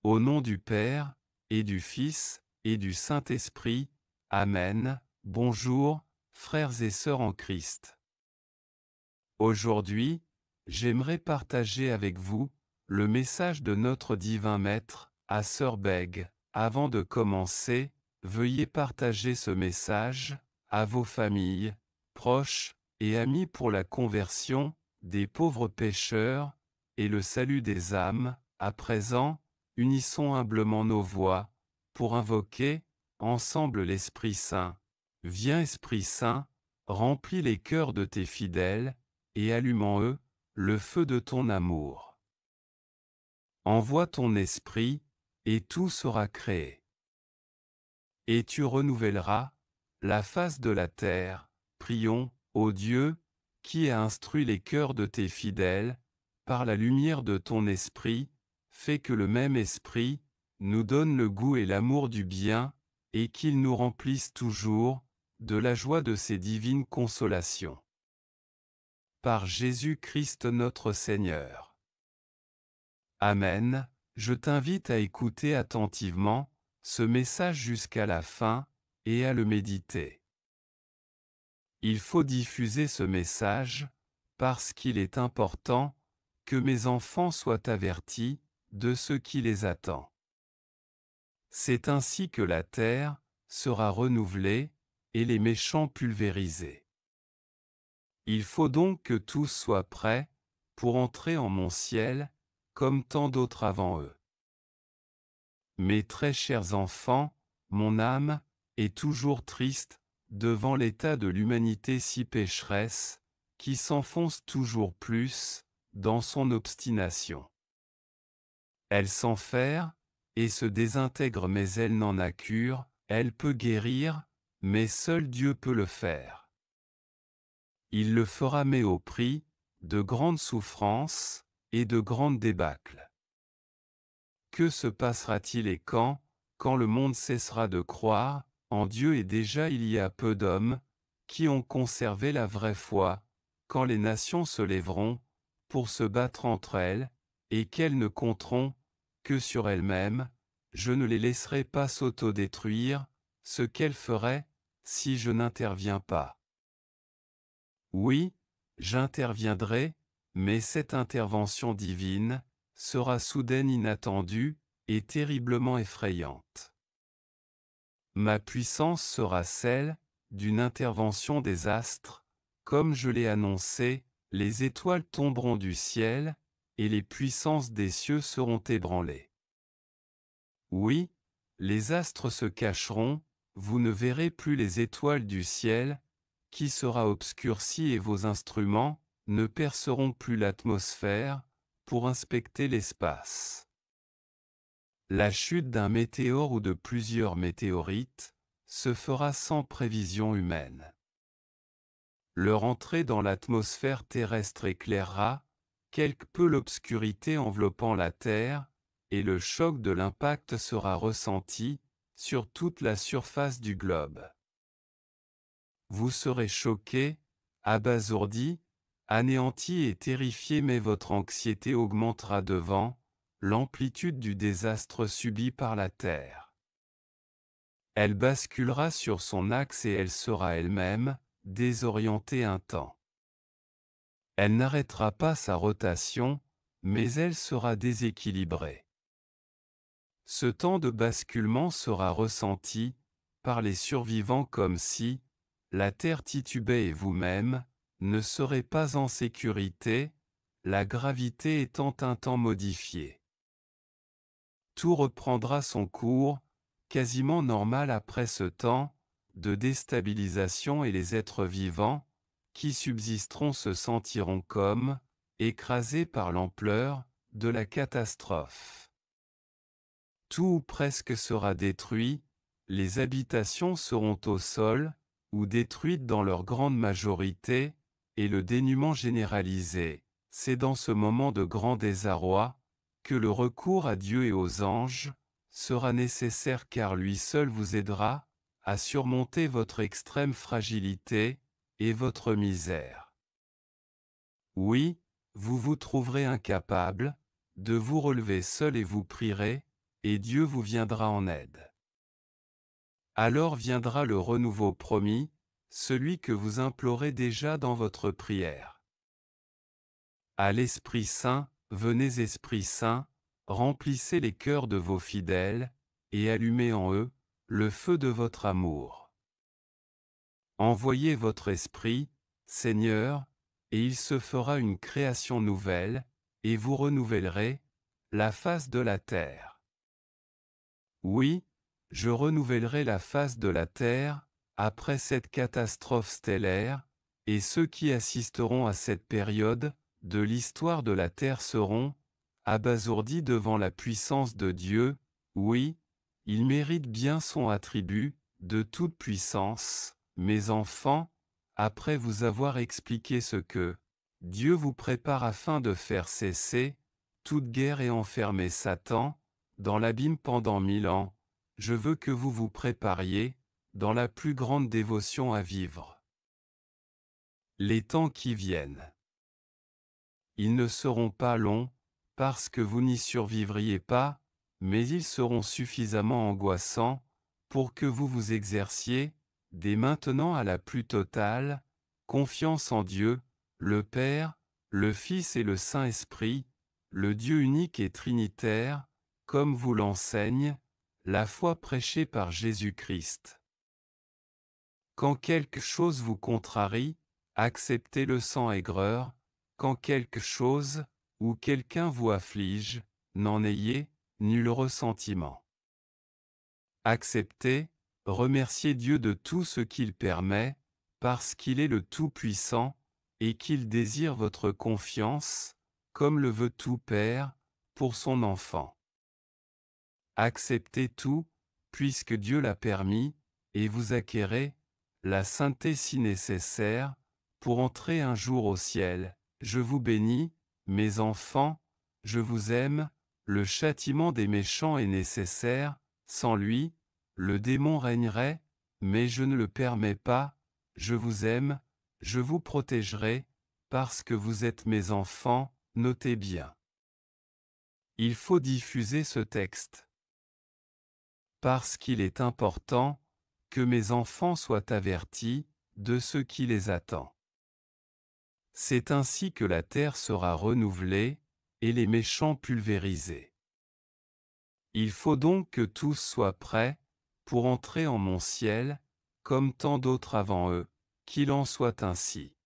Au nom du Père, et du Fils, et du Saint-Esprit. Amen. Bonjour, frères et sœurs en Christ. Aujourd'hui, j'aimerais partager avec vous le message de notre divin Maître, à Sœur Bègue. Avant de commencer, veuillez partager ce message à vos familles, proches et amis pour la conversion des pauvres pécheurs et le salut des âmes. À présent, unissons humblement nos voix pour invoquer ensemble l'Esprit Saint. Viens Esprit Saint, remplis les cœurs de tes fidèles, et allume en eux le feu de ton amour. Envoie ton esprit, et tout sera créé. Et tu renouvelleras la face de la terre. Prions, ô Dieu, qui a instruit les cœurs de tes fidèles, par la lumière de ton esprit, fais que le même esprit nous donne le goût et l'amour du bien, et qu'il nous remplisse toujours de la joie de ses divines consolations. Par Jésus-Christ notre Seigneur. Amen. Je t'invite à écouter attentivement ce message jusqu'à la fin, et à le méditer. Il faut diffuser ce message, parce qu'il est important que mes enfants soient avertis de ce qui les attend. C'est ainsi que la terre sera renouvelée, et les méchants pulvérisés. Il faut donc que tous soient prêts pour entrer en mon ciel, comme tant d'autres avant eux. Mes très chers enfants, mon âme est toujours triste devant l'état de l'humanité si pécheresse, qui s'enfonce toujours plus dans son obstination. Elle s'enferre et se désintègre, mais elle n'en a cure. Elle peut guérir, mais seul Dieu peut le faire. Il le fera, mais au prix de grandes souffrances et de grandes débâcles. Que se passera-t-il et quand le monde cessera de croire en Dieu? Et déjà il y a peu d'hommes qui ont conservé la vraie foi, quand les nations se lèveront pour se battre entre elles, et qu'elles ne compteront que sur elles-mêmes, je ne les laisserai pas s'autodétruire, ce qu'elles feraient si je n'interviens pas. Oui, j'interviendrai, mais cette intervention divine sera soudaine, inattendue, et terriblement effrayante. Ma puissance sera celle d'une intervention des astres. Comme je l'ai annoncé, les étoiles tomberont du ciel, et les puissances des cieux seront ébranlées. Oui, les astres se cacheront, vous ne verrez plus les étoiles du ciel, qui sera obscurcie, et vos instruments ne perceront plus l'atmosphère pour inspecter l'espace. La chute d'un météore ou de plusieurs météorites se fera sans prévision humaine. Leur entrée dans l'atmosphère terrestre éclairera quelque peu l'obscurité enveloppant la Terre, et le choc de l'impact sera ressenti sur toute la surface du globe. Vous serez choqués, abasourdis, anéantis et terrifiés, mais votre anxiété augmentera devant l'amplitude du désastre subi par la Terre. Elle basculera sur son axe et elle sera elle-même désorientée un temps. Elle n'arrêtera pas sa rotation, mais elle sera déséquilibrée. Ce temps de basculement sera ressenti par les survivants comme si la Terre titubait, et vous-même ne serez pas en sécurité, la gravité étant un temps modifié. Tout reprendra son cours, quasiment normal après ce temps de déstabilisation, et les êtres vivants qui subsisteront se sentiront comme écrasés par l'ampleur de la catastrophe. Tout ou presque sera détruit, les habitations seront au sol, ou détruites dans leur grande majorité, et le dénuement généralisé. C'est dans ce moment de grand désarroi que le recours à Dieu et aux anges sera nécessaire, car lui seul vous aidera à surmonter votre extrême fragilité et votre misère. Oui, vous vous trouverez incapable de vous relever seul, et vous prierez et Dieu vous viendra en aide. Alors viendra le renouveau promis, celui que vous implorez déjà dans votre prière. À l'Esprit Saint, venez Esprit Saint, remplissez les cœurs de vos fidèles, et allumez en eux le feu de votre amour. Envoyez votre Esprit, Seigneur, et il se fera une création nouvelle, et vous renouvellerez la face de la terre. Oui, je renouvellerai la face de la terre, après cette catastrophe stellaire, et ceux qui assisteront à cette période de l'histoire de la terre seront abasourdis devant la puissance de Dieu. Oui, il mérite bien son attribut de toute puissance. Mes enfants, après vous avoir expliqué ce que Dieu vous prépare afin de faire cesser toute guerre et enfermer Satan dans l'abîme pendant 1000 ans, je veux que vous vous prépariez dans la plus grande dévotion à vivre les temps qui viennent. Ils ne seront pas longs, parce que vous n'y survivriez pas, mais ils seront suffisamment angoissants pour que vous vous exerciez, dès maintenant à la plus totale confiance en Dieu, le Père, le Fils et le Saint-Esprit, le Dieu unique et trinitaire, comme vous l'enseigne la foi prêchée par Jésus-Christ. Quand quelque chose vous contrarie, acceptez-le sans aigreur. Quand quelque chose ou quelqu'un vous afflige, n'en ayez nul ressentiment. Acceptez, remerciez Dieu de tout ce qu'il permet, parce qu'il est le Tout-Puissant, et qu'il désire votre confiance, comme le veut tout Père, pour son enfant. Acceptez tout, puisque Dieu l'a permis, et vous acquérez la sainteté si nécessaire, pour entrer un jour au ciel. Je vous bénis, mes enfants, je vous aime, le châtiment des méchants est nécessaire, sans lui, le démon régnerait, mais je ne le permets pas, je vous aime, je vous protégerai, parce que vous êtes mes enfants, notez bien. Il faut diffuser ce texte. Parce qu'il est important que mes enfants soient avertis de ce qui les attend. C'est ainsi que la terre sera renouvelée, et les méchants pulvérisés. Il faut donc que tous soient prêts, pour entrer en mon ciel, comme tant d'autres avant eux, qu'il en soit ainsi.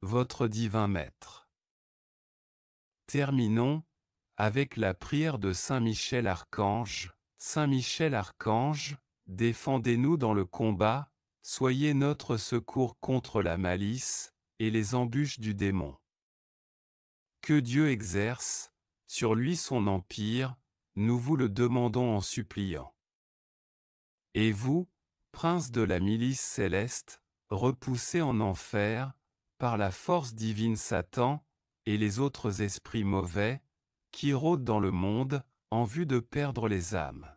Votre divin Maître. Terminons avec la prière de Saint Michel Archange. Saint Michel Archange, défendez-nous dans le combat, soyez notre secours contre la malice et les embûches du démon. Que Dieu exerce sur lui son empire, nous vous le demandons en suppliant. Et vous, prince de la milice céleste, repoussez en enfer, par la force divine Satan, et les autres esprits mauvais, qui rôdent dans le monde, en vue de perdre les âmes.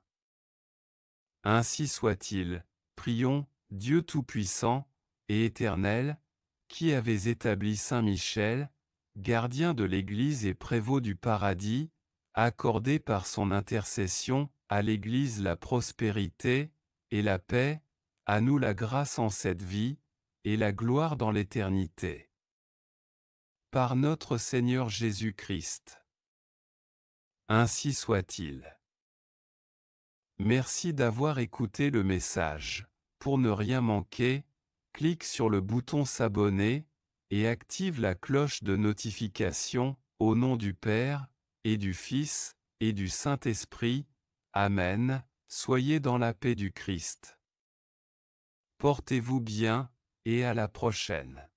Ainsi soit-il, prions, Dieu Tout-Puissant et Éternel, qui avez établi Saint Michel, gardien de l'Église et prévôt du paradis, accordez par son intercession à l'Église la prospérité et la paix, à nous la grâce en cette vie, et la gloire dans l'éternité. Par notre Seigneur Jésus-Christ. Ainsi soit-il. Merci d'avoir écouté le message. Pour ne rien manquer, clique sur le bouton s'abonner et active la cloche de notification, au nom du Père, et du Fils, et du Saint-Esprit. Amen. Soyez dans la paix du Christ. Portez-vous bien, et à la prochaine.